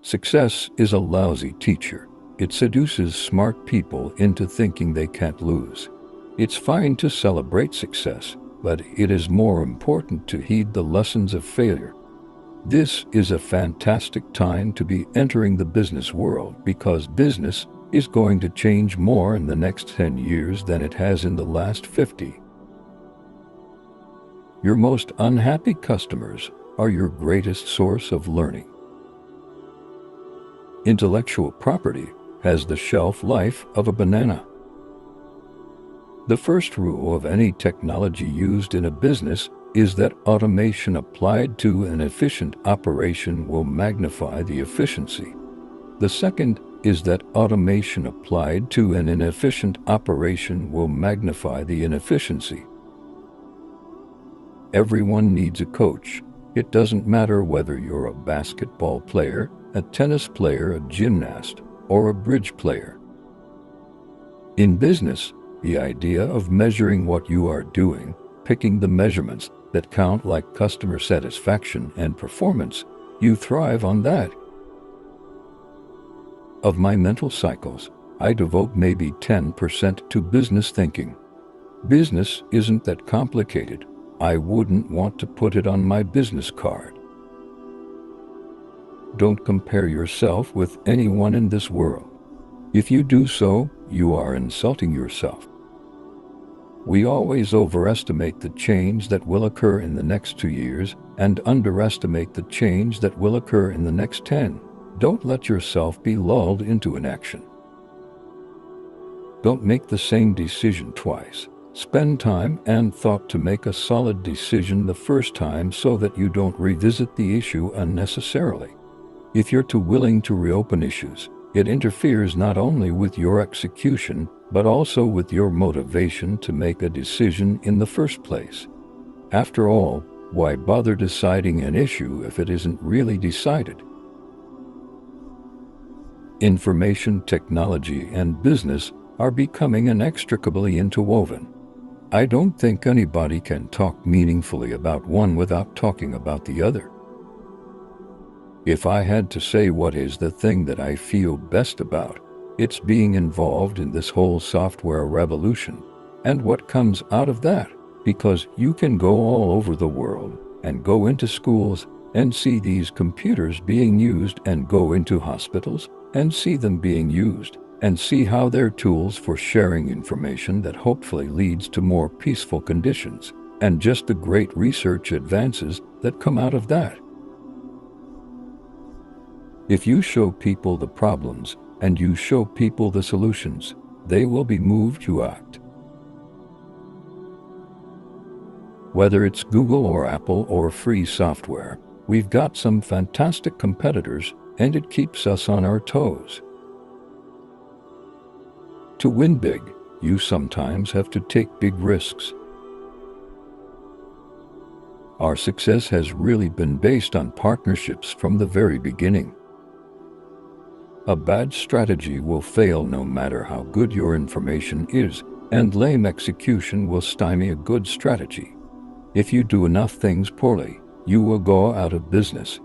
Success is a lousy teacher. It seduces smart people into thinking they can't lose. It's fine to celebrate success, but it is more important to heed the lessons of failure. This is a fantastic time to be entering the business world because business is going to change more in the next 10 years than it has in the last 50. Your most unhappy customers are your greatest source of learning. Intellectual property has the shelf life of a banana. The first rule of any technology used in a business is that automation applied to an efficient operation will magnify the efficiency. The second is that automation applied to an inefficient operation will magnify the inefficiency. Everyone needs a coach. It doesn't matter whether you're a basketball player, a tennis player, a gymnast, or a bridge player. In business, the idea of measuring what you are doing, picking the measurements that count like customer satisfaction and performance, you thrive on that. Of my mental cycles, I devote maybe 10% to business thinking. Business isn't that complicated. I wouldn't want to put it on my business card. Don't compare yourself with anyone in this world. If you do so, you are insulting yourself. We always overestimate the change that will occur in the next 2 years and underestimate the change that will occur in the next 10. Don't let yourself be lulled into inaction. Don't make the same decision twice. Spend time and thought to make a solid decision the first time so that you don't revisit the issue unnecessarily. If you're too willing to reopen issues, it interferes not only with your execution, but also with your motivation to make a decision in the first place. After all, why bother deciding an issue if it isn't really decided? Information technology and business are becoming inextricably interwoven. I don't think anybody can talk meaningfully about one without talking about the other. If I had to say what is the thing that I feel best about, it's being involved in this whole software revolution and what comes out of that, because you can go all over the world and go into schools and see these computers being used and go into hospitals and see them being used and see how they're tools for sharing information that hopefully leads to more peaceful conditions and just the great research advances that come out of that. If you show people the problems and you show people the solutions, they will be moved to act. Whether it's Google or Apple or free software, we've got some fantastic competitors and it keeps us on our toes. To win big, you sometimes have to take big risks. Our success has really been based on partnerships from the very beginning. A bad strategy will fail no matter how good your information is, and lame execution will stymie a good strategy. If you do enough things poorly, you will go out of business.